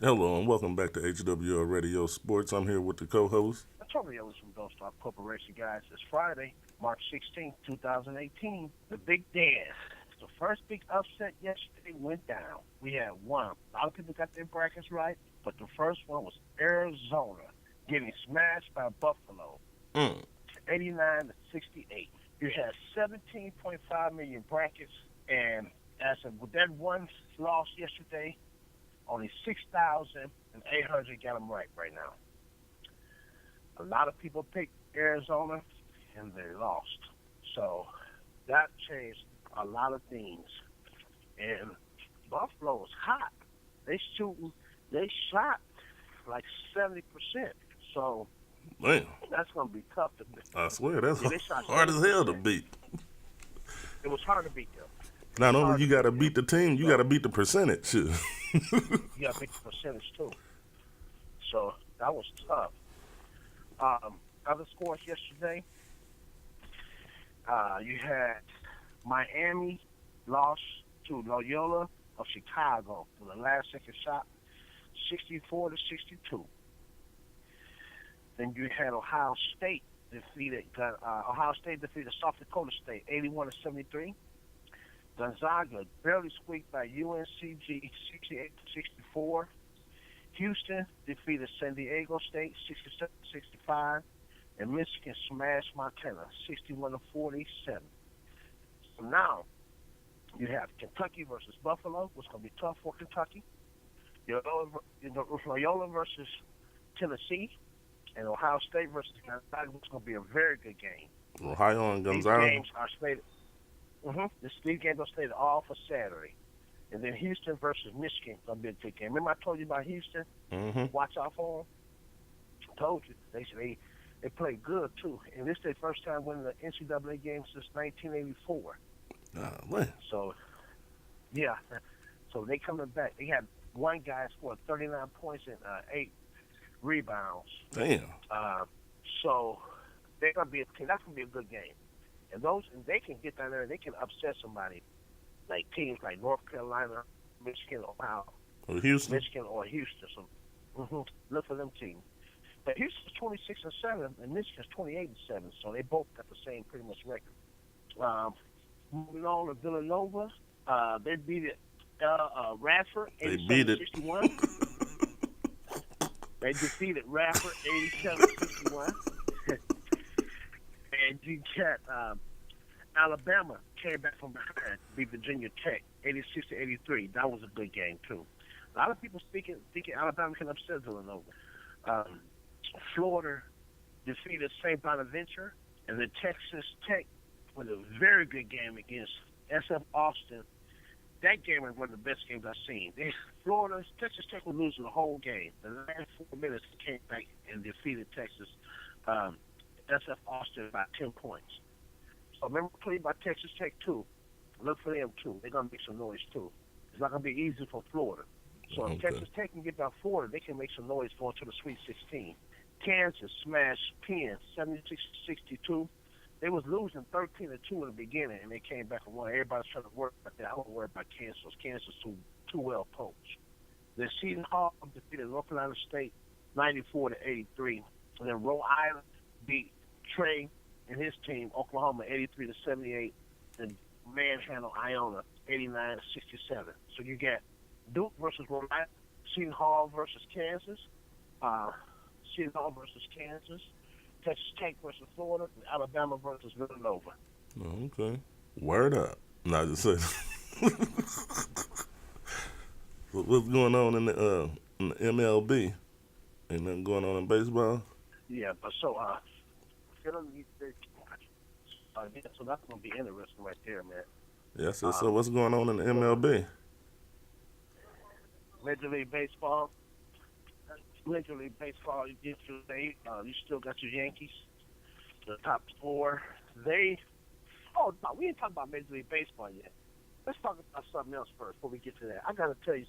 Hello and welcome back to HWL Radio Sports. I'm here with the co-host. Antonio is from Don't Stop Corporation, guys. It's Friday, March 16th, 2018. The big dance. The first big upset yesterday went down. We had one. A lot of people got their brackets right, but the first one was Arizona getting smashed by Buffalo, Mm. 89 to 68. You had 17.5 million brackets, and with that one loss yesterday, only 6,800 got them right now. A lot of people picked Arizona, and they lost. So that changed a lot of things. And Buffalo was hot. They shot like 70%. So Man, that's going to be tough to beat. I swear that's Yeah, they shot hard as hell to 70%. beat. It was hard to beat them. It Not was only hard you to got to beat them. beat the team, you got So to beat the percentage. Shit. you got to beat the percentage too. So that was tough. Other scores yesterday, you had Miami lost to Loyola of Chicago for the last second shot, 64 to 62. Then you had Ohio State defeated South Dakota State, 81 to 73. Gonzaga barely squeaked by UNCG, 68 to 64. Houston defeated San Diego State, 67 to 65. And Michigan smashed Montana, 61 to 47. So now you have Kentucky versus Buffalo, which is going to be tough for Kentucky. Loyola versus Tennessee, and Ohio State versus Gonzaga, which is going to be a very good game. Ohio and These Gonzaga. games are slated. These games are slated all for Saturday. And then Houston versus Michigan is going to be a good game. Remember I told you about Houston? Mm-hmm. Watch out for them. I told you. They play good, too. And this is their first time winning the NCAA game since 1984. Man. So, yeah. So they coming back. They had one guy scored 39 points and 8 rebounds. Damn. So they're gonna be that's gonna be a good game. And they can get down there and they can upset somebody like teams like North Carolina, Michigan, Ohio, Or Houston. Michigan or Houston. So look for them teams. But Houston's 26 and 7, and Michigan's 28 and 7. So they both got the same pretty much record. Moving on to Villanova, they beat Radford They beat it. 87-61. They defeated Radford 87-61. And you got Alabama came back from behind, beat Virginia Tech 86-83. That was a good game too. A lot of people thinking Alabama can upset Villanova. Florida defeated St. Bonaventure, and then Texas Tech with a very good game against SF Austin. That game was one of the best games I've seen. Texas Tech was losing the whole game. The last 4 minutes, they came back and defeated SF Austin by 10 points. So remember, playing by Texas Tech too. Look for them too. They're gonna make some noise too. It's not gonna be easy for Florida. So if Texas Tech can get by Florida, they can make some noise going to the Sweet 16. Kansas smashed Penn 76-62. They was losing 13-2 in the beginning, and they came back and won. Everybody's trying to work about that. I don't worry about Kansas. Kansas too well coached. Then Seton Hall defeated North Carolina State 94-83. And then Rhode Island beat Trey and his team, Oklahoma, 83-78. And manhandled Iona 89-67. So you got Duke versus Rhode Island, Seton Hall versus Kansas, Seton Hall versus Kansas, Texas Tech versus Florida, and Alabama versus Villanova. Okay. Word up. Not just say. What's going on in the MLB? Ain't nothing going on in baseball? Yeah, but so so that's gonna be interesting right there, man. Yes. So what's going on in the MLB? Major League Baseball. Major League Baseball, yesterday, you still got your Yankees, the top four. We ain't talking about Major League Baseball yet. Let's talk about something else first before we get to that. I got to tell you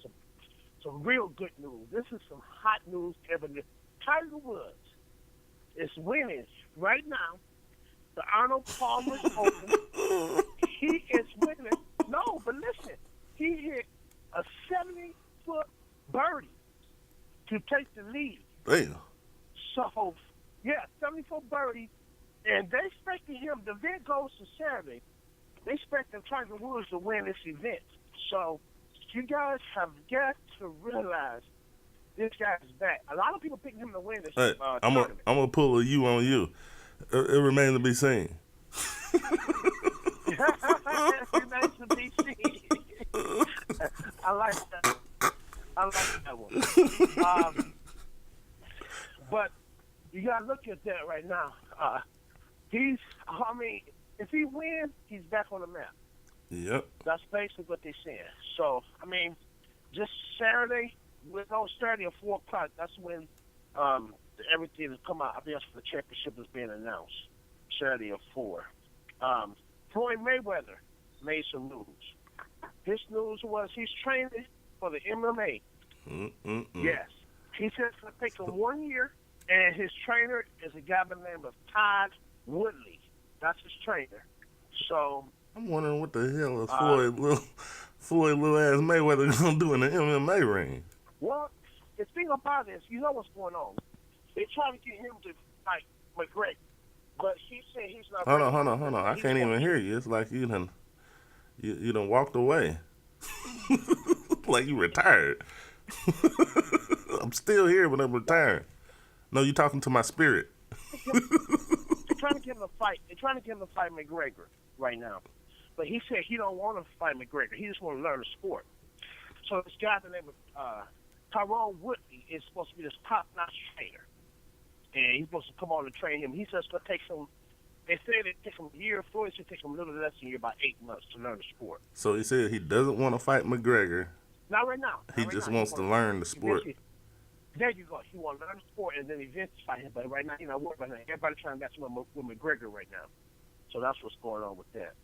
some real good news. This is some hot news. Tiger Woods is winning right now the Arnold Palmer Open. He is winning. No, but listen, he hit a 70-foot birdie lead. Damn. So, yeah, 74 birdies, and they expected him. The event goes to Saturday. They expected Tiger Woods to win this event. So, you guys have got to realize this guy is back. A lot of people picking him to win this Hey, I'm tournament. gonna pull a you on you. It remains to be seen. It remains to be seen. I like that. I like that one. But you gotta look at that right now. If he wins, he's back on the map. Yep. That's basically what they're saying. So, just Saturday, with on Saturday at 4 o'clock, that's when everything has come out. I guess the championship is being announced. Saturday at 4. Floyd Mayweather made some news. His news was he's training for the MMA. Yes. He said it's going to take him 1 year, and his trainer is a guy by the name of Todd Woodley. That's his trainer. So I'm wondering what the hell is Floyd little ass Mayweather gonna do in the MMA ring? Well, the thing about this, you know what's going on. They're trying to get him to fight McGregor, but he said he's not. Hold on. I can't even hear you. It's like you done walked away. Like you retired. I'm still here, but I'm retired. No, you talking to my spirit. They're trying to get him to fight. They're trying to get him to fight McGregor right now. But he said he don't want to fight McGregor. He just want to learn the sport. So this guy, the name of Tyrone Woodley, is supposed to be this top-notch trainer. And he's supposed to come on and train him. He says it's going to take some, they say it take him a year. Floyd said it take him a little less than a year, about 8 months to learn the sport. So he said he doesn't want to fight McGregor. Not right now. He just wants to learn the sport. There you go. He wants to learn the sport and then eventually fight him. But right now, he's not worried about that. Everybody's trying to match him up with McGregor right now. So that's what's going on with that.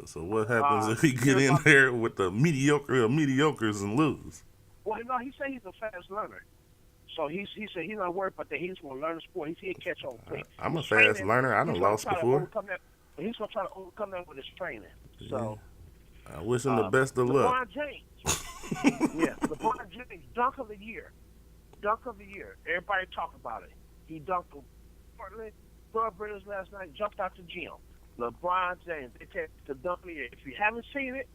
So what happens if he get in there with the mediocre of mediocres and lose? Well, no, he said he's a fast learner. So he said he's not worried about that. He just want to learn the sport. He said he'll catch on quick. I'm a fast learner. I done lost before. He's going to try to overcome that with his training. So I wish him the best of luck. LeBron James. Yeah, LeBron James, dunk of the year. Dunk of the year. Everybody talk about it. He dunked on Portland Trailblazers last night, jumped out the gym. LeBron James, they take the dunk of the year. If you haven't seen it,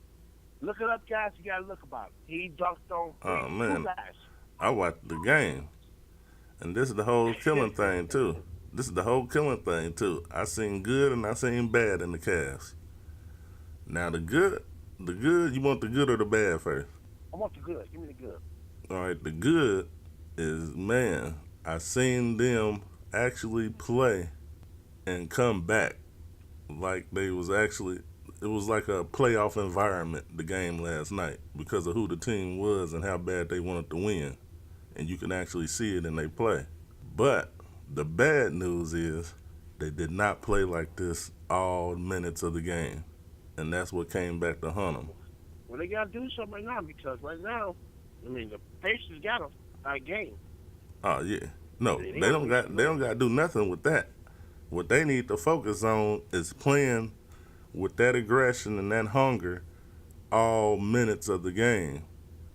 look it up, guys. You got to look about it. He dunked on two guys. I watched the game, and this is the whole killing thing, too. I seen good and I seen bad in the Cavs. Now, the good, you want the good or the bad first? I want the good. Give me the good. All right, the good is, man, I seen them actually play and come back like they was actually, it was like a playoff environment, the game last night, because of who the team was and how bad they wanted to win. And you can actually see it in their play. But the bad news is they did not play like this all minutes of the game. And that's what came back to hunt them. Well, they got to do something right now, because right now, the Pacers got them by game. Oh, yeah. No, they don't got to do nothing with that. What they need to focus on is playing with that aggression and that hunger all minutes of the game,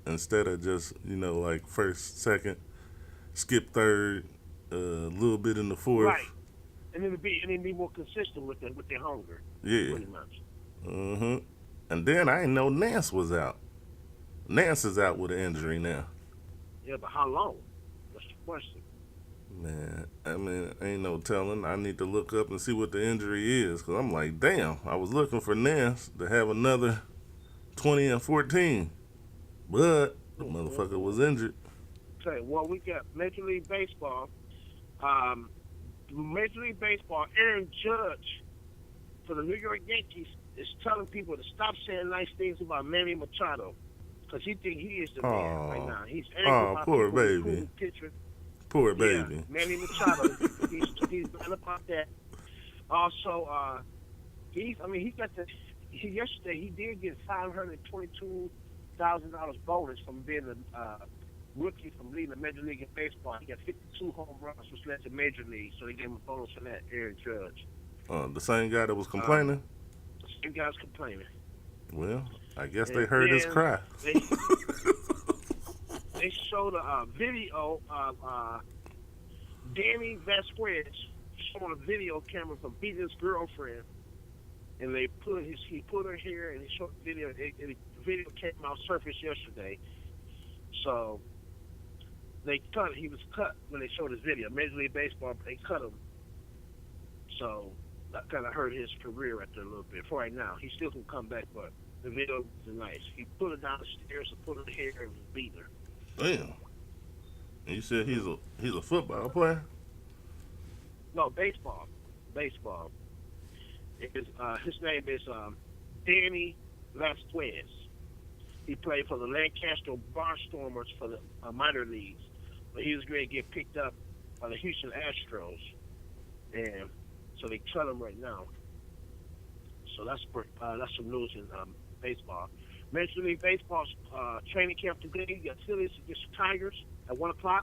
instead of just, like first, second, skip third, a little bit in the fourth. Right. And then be more consistent with their hunger. Yeah. Pretty much. Mm-hmm. And then I didn't know Nance was out. Nance is out with an injury now. Yeah, but how long? That's the question. Man, ain't no telling. I need to look up and see what the injury is, because I'm like, damn, I was looking for Nance to have another 20 and 14. But the motherfucker was injured. Okay, well, we got Major League Baseball. Aaron Judge for the New York Yankees is telling people to stop saying nice things about Manny Machado, because he think he is the man right now. He's angry about poor baby. Poor baby. Yeah, Manny Machado. he's mad about that. Also, yesterday he did get $522,000 bonus from being a rookie from leading the Major League in baseball. He got 52 home runs, which led to Major League, so they gave him a bonus for that. Aaron Judge. The same guy that was complaining? The same guy's complaining. Well, I guess they heard his cry. they showed a video of Danny Vasquez showing a video camera from beating his girlfriend, and he put her here and he showed the video. The video came out surfaced yesterday, so they cut. He was cut when they showed his video. Major League Baseball, they cut him, so that kind of hurt his career right there a little bit. For right now, he still can come back, but the video was nice. He put her down the stairs and put her here and was beating her. Damn. And you said he's a football player? No, baseball. Baseball. His name is Danny Vasquez. He played for the Lancaster Barnstormers for the minor leagues, but he was going to get picked up by the Houston Astros, and so they cut him right now. So that's some news in baseball. Major League Baseball's training camp today. You got Phillies against the Tigers at 1:00.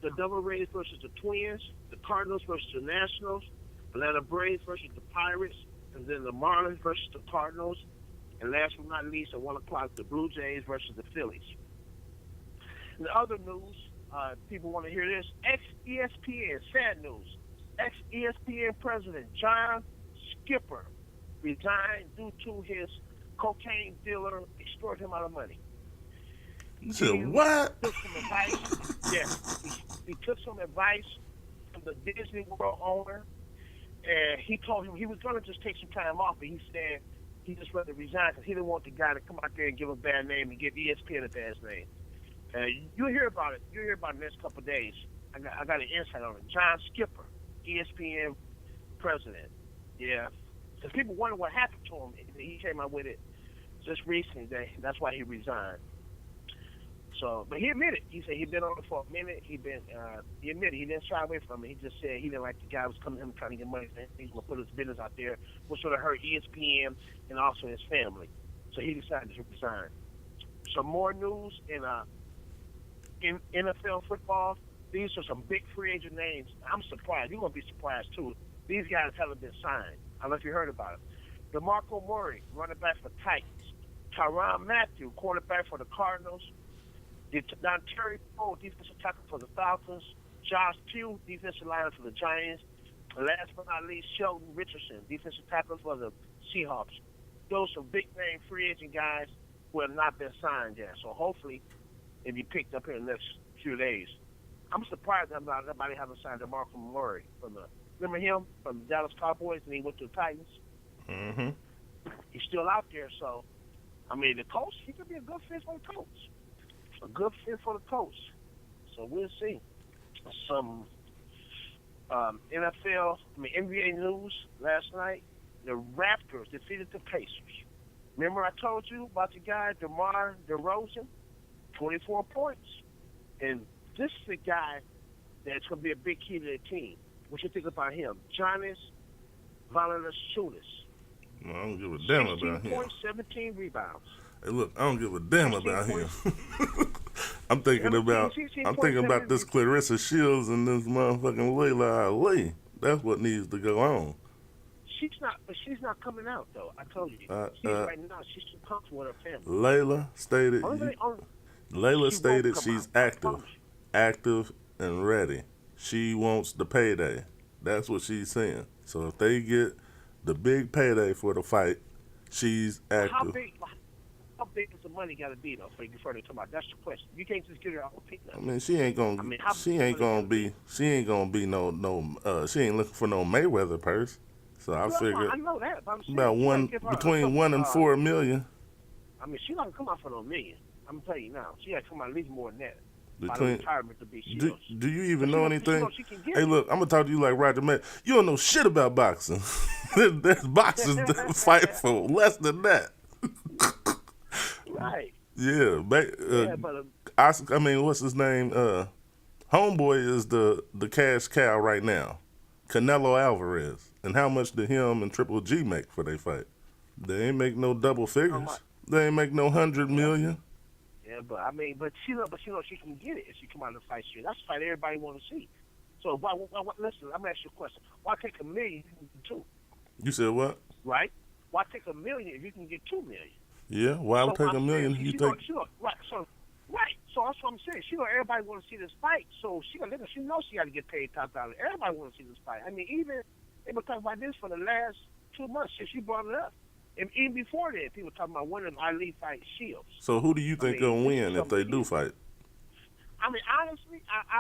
The Devil Rays versus the Twins. The Cardinals versus the Nationals. Atlanta Braves versus the Pirates. And then the Marlins versus the Cardinals. And last but not least, at 1:00, the Blue Jays versus the Phillies. In the other news, people want to hear this. Ex-ESPN, sad news. Ex-ESPN president John Skipper resigned due to his cocaine dealer extorted him out of money. You said what? Took some advice. Yes, he took some advice from the Disney World owner, and he told him he was going to just take some time off, but he said he just rather resign because he didn't want the guy to come out there and give a bad name and give ESPN a bad name. You'll hear about it. You'll hear about it in the next couple of days. I got an insight on it. John Skipper, ESPN president. Yeah. Because people wonder what happened to him. He came out with it just recently. That's why he resigned. So, but he admitted. He said he'd been on it for a minute. He admitted he didn't shy away from it. He just said he didn't like the guy who was coming to him trying to get money. He's going to put his business out there, which sort of hurt ESPN and also his family. So he decided to resign. Some more news in NFL football. These are some big free agent names. I'm surprised. You're going to be surprised, too. These guys haven't been signed. I don't know if you heard about it. DeMarco Murray, running back for Titans. Tyrann Mathieu, quarterback for the Cardinals. Terry Poe, defensive tackle for the Falcons. Josh Pugh, defensive lineman for the Giants. And last but not least, Sheldon Richardson, defensive tackle for the Seahawks. Those are big-name free agent guys who have not been signed yet. So hopefully it'll be picked up in the next few days. I'm surprised that nobody hasn't signed DeMarco Murray remember him from the Dallas Cowboys, and he went to the Titans. Mm-hmm. He's still out there, so I mean, the coach, he could be a good fit for the coach. A good fit for the coach. So we'll see. Some NBA news last night. The Raptors defeated the Pacers. Remember I told you about the guy, DeMar DeRozan? 24 points. And this is the guy that's going to be a big key to the team. What you think about him? Giannis Valanciunas. No, I don't give a damn about him. 17 rebounds. Hey, look, I don't give a damn about him. I'm thinking about this Claressa Shields and this motherfucking Layla. That's what needs to go on. She's not coming out though. I told you. Right now, she's too comfortable with her family. Layla stated she's active and ready. She wants the payday. That's what she's saying. So if they get the big payday for the fight, she's active. How big does the money got to be though for you to come out? That's the question. You can't just get her out of picking. I mean, she ain't gonna be she ain't looking for no Mayweather purse. So I figure I know that. But I'm about between $1 and $4 million. I mean, she's not gonna come out for no million. I'm telling you now. She got to come out at least more than that. Do you even know anything? Hey, look, I'm gonna talk to you like Roger May. You don't know shit about boxing. There's boxers that fight for less than that. Right. Yeah, I mean, what's his name? Homeboy is the cash cow right now. Canelo Alvarez. And how much did him and Triple G make for their fight? They ain't make no double figures. They ain't make no 100 million. Yeah, but she knows she can get it if she come out of the fight street. That's the fight everybody want to see. So listen, I'm gonna ask you a question. Why take $1 million if you can get $2 million? You said what? Right. Why take $1 million if you can get $2 million? Yeah. Why take $1 million? You think? Right. So right. So that's what I'm saying. She know everybody want to see this fight, so she knows she got to get paid top dollar. Everybody want to see this fight. I mean, even they been talking about this for the last 2 months since she brought it up, and even before that, people talking about when Ali fight Shields. So who do you I think mean, gonna this is win if something they do huge. fight? I mean,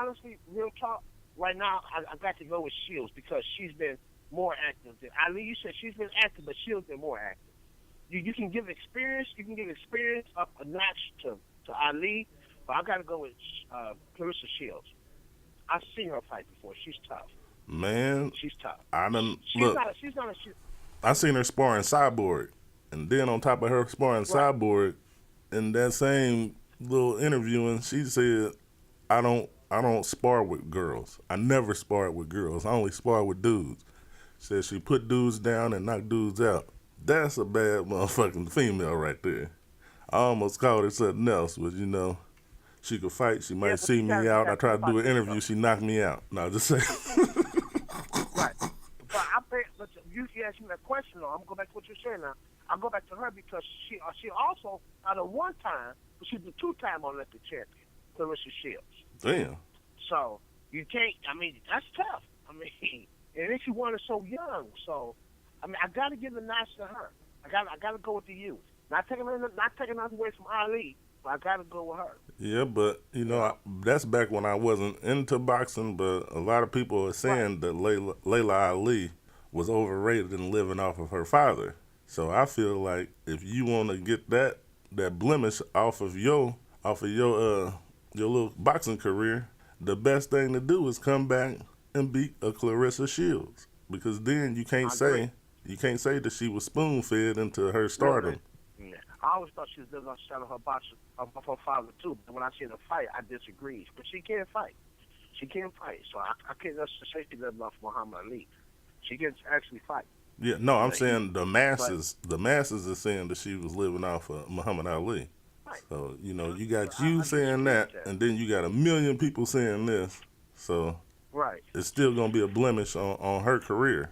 honestly, real talk. Right now, I got to go with Shields because she's been more active than Ali. You said she's been active, but Shields been more active. You can give experience. You can give experience up a notch to Ali, but I got to go with Claressa Shields. I've seen her fight before. She's tough. Man, She's tough. I done She's look. not. She's not a. I seen her sparring Cyborg, and then on top of her sparring Right. Cyborg, in that same little interviewing, she said, I don't spar with girls. I never sparred with girls. I only spar with dudes." Said she put dudes down and knocked dudes out. That's a bad motherfucking female right there. I almost called her something else, but you know, she could fight. She Yeah, might but see you me got out. I to think tried to about do an this interview. though. She knocked me out. No, just say. Right. But I bet. But you asked me that question though. I'm gonna go back to what you're saying now. I'll go back to her because she also out of one time, she's a 2-time Olympic champion, Claressa Shields. Damn. So you can't. I mean, that's tough. I mean, and then she won it so young. So I mean, I got to give the notch to her. I got to go with the youth. Not taking nothing away from Ali, but I got to go with her. Yeah, but you know, that's back when I wasn't into boxing. But a lot of people are saying that Layla Ali was overrated and living off of her father. So I feel like if you want to get that blemish off of your little boxing career, the best thing to do is come back and beat a Claressa Shields, because then I agree. you can't say that she was spoon fed into her stardom. Yeah. I always thought she was living on the shadow of her boxer, of her father too. But when I see her fight, I disagree. But she can fight. She can fight. So I can't necessarily say she lived off Muhammad Ali. She can actually fight. Yeah, no, I'm But saying the masses are saying that she was living off of Muhammad Ali. right. So, you know, So you got I you saying disagree with that, that. and then you got a million people saying this. So Right. it's still going to be a blemish on her career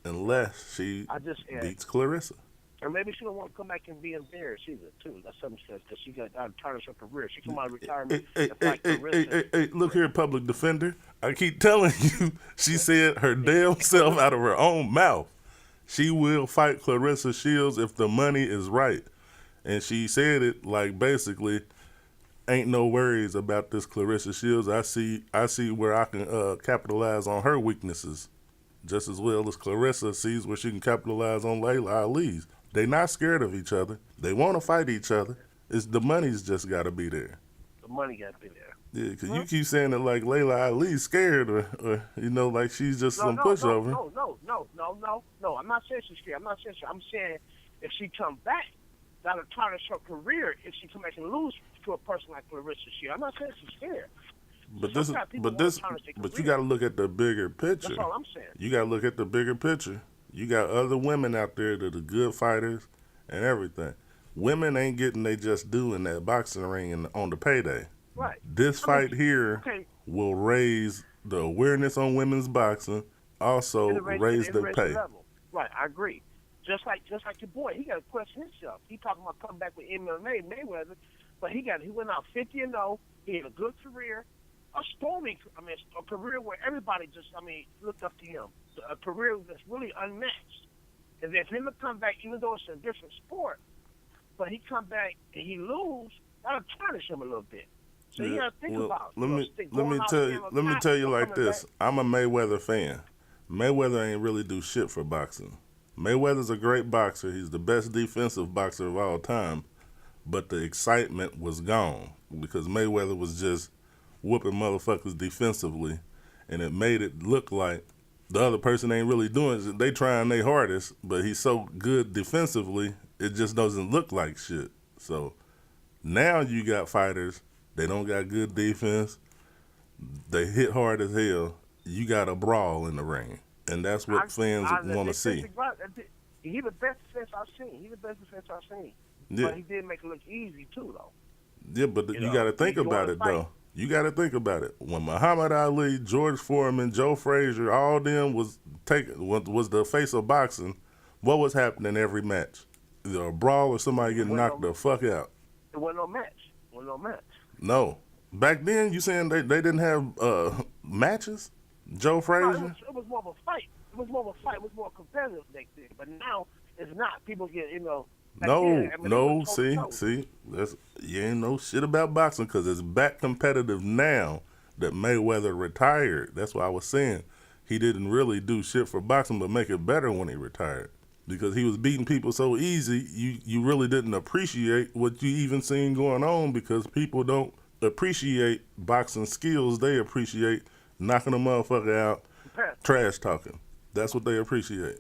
unless she I just beats Claressa. and maybe she don't want to come back and be embarrassed either too. That's something she says because she got tarnish her career. She come out of retirement and fight Claressa. Hey, look here, public defender. I keep telling you, she said her damn self out of her own mouth. She will fight Claressa Shields if the money is right. And she said it like basically, ain't no worries about this Claressa Shields. I see where I can capitalize on her weaknesses, just as well as Claressa sees where she can capitalize on Layla Ali's. They not scared of each other. They want to fight each other. It's the money's just got to be there. The money got to be there. Yeah, because you keep saying that like Layla Ali's scared or, you know, like she's just some pushover. No. I'm not saying she's scared. I'm not saying she's. I'm saying if she comes back, that'll tarnish her career. If she come back and lose to a person like Claressa Shields, I'm not saying she's scared. But you got to look at the bigger picture. That's all I'm saying. You got to look at the bigger picture. You got other women out there that are good fighters and everything. Women ain't getting they just due in that boxing ring on the payday. Right. This fight here will raise the awareness on women's boxing, also raise the pay. Level. Right, I agree. Just like your boy, he got to question himself. He talking about coming back with MMA Mayweather, but he went out 50-0. He had a good career, a career where everybody just looked up to him. A career that's really unmatched. And then for him to come back, even though it's a different sport, but he come back and he lose, that'll tarnish him a little bit. So you gotta think about. Let me tell you like this. I'm a Mayweather fan. Mayweather ain't really do shit for boxing. Mayweather's a great boxer. He's the best defensive boxer of all time. But the excitement was gone because Mayweather was just whooping motherfuckers defensively, and it made it look like the other person ain't really doing it. They trying their hardest, but he's so good defensively, it just doesn't look like shit. So now you got fighters. They don't got good defense. They hit hard as hell. You got a brawl in the ring. And that's what fans want to see. He's the best defense I've seen. Yeah. But he did make it look easy, too, though. Yeah, but you got to think about it, though. You got to think about it. When Muhammad Ali, George Foreman, Joe Frazier, all them was the face of boxing, what was happening every match? Either a brawl or somebody getting knocked the fuck out. It wasn't no match. No. Back then, you saying they didn't have matches? Joe No, Frazier? it was more of a fight. It was more of a fight. It was more competitive back then. But now it's not. People get back No, then. I mean, they went no. toe to toe. See, that's you ain't know shit about boxing because it's back competitive now that Mayweather retired. That's why I was saying he didn't really do shit for boxing, but make it better when he retired because he was beating people so easy. You really didn't appreciate what you even seen going on because people don't appreciate boxing skills. They appreciate knocking a motherfucker out, trash talking. That's what they appreciate.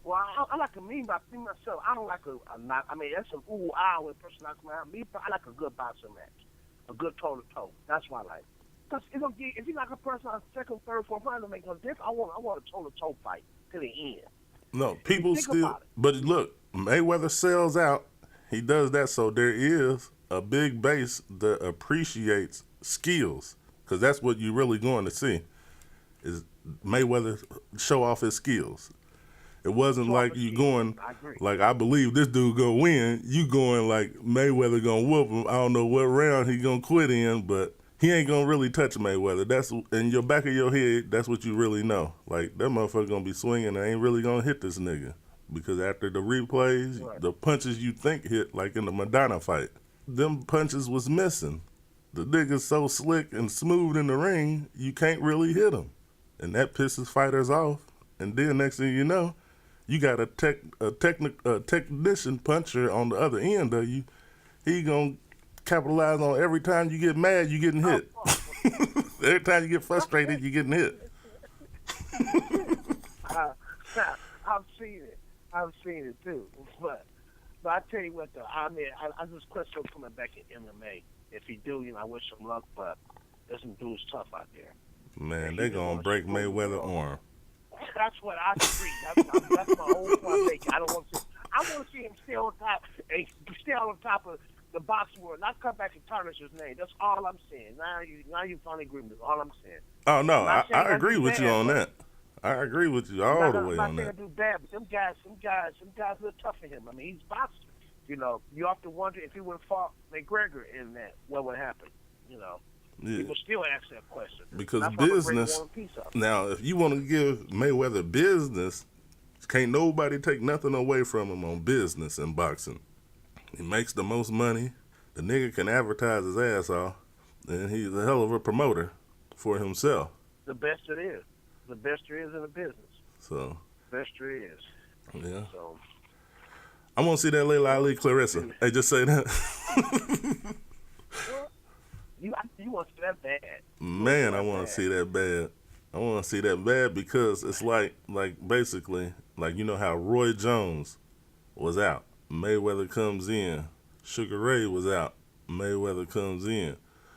Well, I like a mean by me myself. I don't like a knock. I mean, that's some ooh ah when a person knocks me out. Me, I like a good boxing match, a good toe to toe. That's what I like. Because if you knock a person out second, third, fourth round, it make no difference. I want a toe to toe fight to the end. No, people Think still. about it. But look, Mayweather sells out. He does that, so there is a big base that appreciates skills, because that's what you're really going to see is Mayweather show off his skills. It wasn't like you going I agree. like I believe this dude gonna win. You going like Mayweather gonna whoop him. I don't know what round he gonna quit in, but he ain't gonna really touch Mayweather. That's in your back of your head. That's what you really know. Like that motherfucker gonna be swinging and ain't really gonna hit this nigga because after the replays, Right. the punches you think hit, like in the Madonna fight, them punches was missing. The nigga's so slick and smooth in the ring, you can't really hit him, and that pisses fighters off. And then next thing you know, you got a technician puncher on the other end of you. He gonna capitalize on every time you get mad, you getting hit. Every time you get frustrated, you getting hit. I've seen it. I've seen it too. But I tell you what though, I mean, I just question coming back in MMA. If he do, I wish him luck. But there's some dudes tough out there. Man, they gonna break Mayweather's arm. That's what I agree. That's my whole point. Making. I want to see him stay on top and stay on top of the boxing world. Not come back and tarnish his name. That's all I'm saying. Now you finally agree with me. That's all I'm saying. Oh no, I agree with you bad, on that. I agree with you all the way on I'm not saying that. do bad, but some guys are tough for him. I mean, he's boxing. You often wonder if he would have fought McGregor in that, what would happen? Yeah. People still ask that question. Because that's why I'm a great business. War and Peace of it. Now, if you want to give Mayweather business, can't nobody take nothing away from him on business in boxing. He makes the most money. The nigga can advertise his ass off, and he's a hell of a promoter for himself. The best it is. The best there is in the business. So, Best there is. yeah. So, I want to see that Layla Ali Claressa. Hey, just say that. you want to see that bad. Man, I want to see that bad. I want to see that bad because it's like basically, like you know how Roy Jones was out. Mayweather comes in. Sugar Ray was out. Mayweather comes in.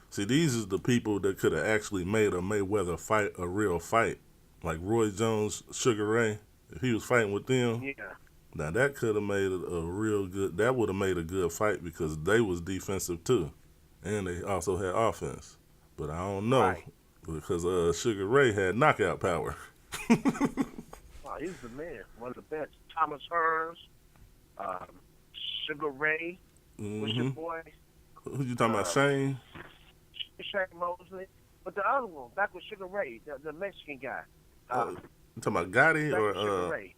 See, these are the people that could have actually made a Mayweather fight a real fight. Like Roy Jones, Sugar Ray, if he was fighting with them, Yeah. now that could have made it a real good, that would have made a good fight because they was defensive too. And they also had offense. But I don't know Right. because Sugar Ray had knockout power. Oh, he's the man. One of the best. Thomas Hearns, Sugar Ray, what's your boy? Who you talking about, Shane? Shane Mosley. But the other one, back with Sugar Ray, the Mexican guy. You talking about Gotti back with Sugar or Ray.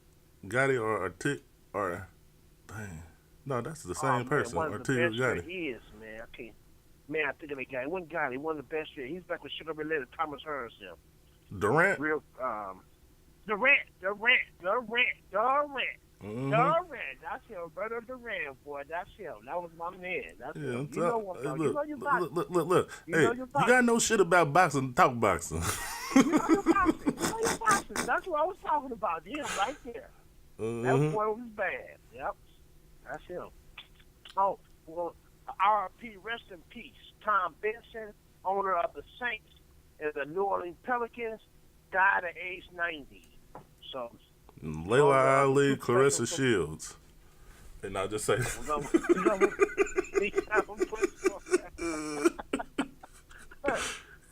Gotti or dang. No, that's the same person. One of the Ortega best there Gotti. is, man. I think of that guy. One guy, one of the best there. He's back with Sugar Ray later, Thomas Hearns. Durant? Real, Durant. Mm-hmm. Durant. That's him. Roberto Durant, boy. That's him. That was my man. That's Yeah, him. I'm You know what I'm talking. You know you're boxing. look. You Hey, know you you're boxing. got no shit about boxing, talk boxing. You know you're boxing. You know you're boxing. That's what I was talking about. Him right there. That boy was bad. Yep. That's him. Oh, well, R.I.P. Rest in peace. Tom Benson, owner of the Saints and the New Orleans Pelicans, died at age 90. So, Layla Ali, Claressa Shields. And I'll just say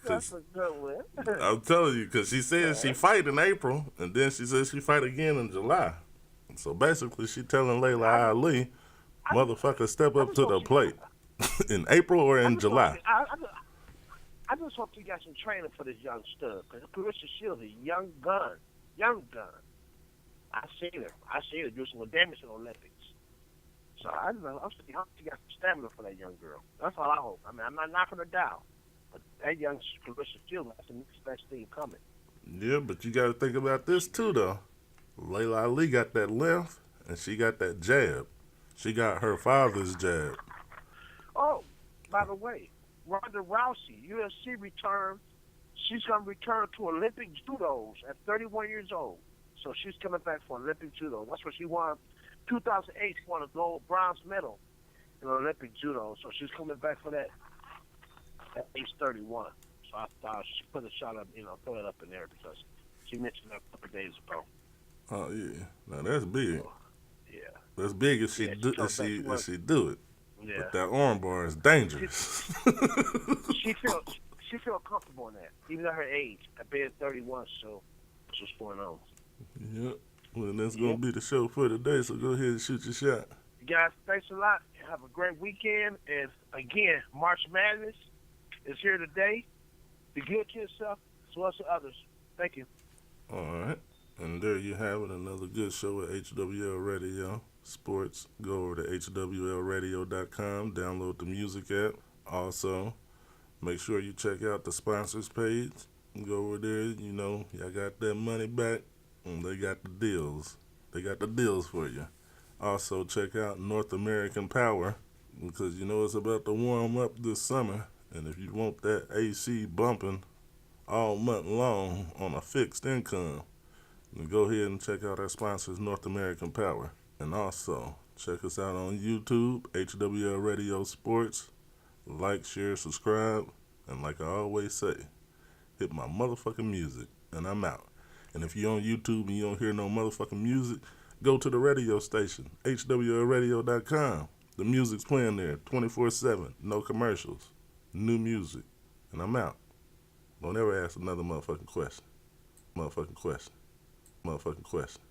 that's a good one. I'm telling you, because she said she fight in April, and then she said she fight again in July. So basically, she telling Layla Ali, motherfucker, step up to the plate. In April or I in just hope July? I just hope you got some training for this young stud because Claressa Shields is a young gun. I seen her do some damage in the Olympics. So I don't know. I'm still hope she got some stamina for that young girl. That's all I hope. I mean, I'm not knocking her down, but that young Claressa Shields has the next best thing coming. Yeah, but you got to think about this too, though. Layla Ali got that left, and she got that jab. She got her father's jab. Oh, by the way, Ronda Rousey, UFC returned. She's going to return to Olympic judos at 31 years old. So she's coming back for Olympic judo. That's what she won. 2008, she won a gold bronze medal in Olympic judo. So she's coming back for that at age 31. So I thought she put a shot up, throw it up in there because she mentioned that a couple of days ago. Oh yeah, now that's big. So, yeah. That's big if she Yeah, do she comes back. She if won. she do it. But Yeah. that arm bar is She, dangerous. she feel she feel comfortable in that, even at her age, at being 31. So that's what's going on. Yep. Well, that's gonna Yep. be the show for today. So go ahead and shoot your shot. You guys, thanks a lot. Have a great weekend. And again, March Madness is here today. Be good to yourself as well as to others. Thank you. All right. And there you have it. Another good show at HWL Radio Sports. Go over to HWLRADIO.com. Download the music app. Also, make sure you check out the sponsors page. Go over there. Y'all got that money back. And they got the deals. They got the deals for you. Also, check out North American Power because it's about to warm up this summer. And if you want that AC bumping all month long on a fixed income, then go ahead and check out our sponsors, North American Power. And also, check us out on YouTube, HWL Radio Sports. Like, share, subscribe. And like I always say, hit my motherfucking music. And I'm out. And if you're on YouTube and you don't hear no motherfucking music, go to the radio station, HWLRadio.com. The music's playing there 24/7, no commercials, new music. And I'm out. Don't ever ask another motherfucking question. Motherfucking question. Motherfucking question.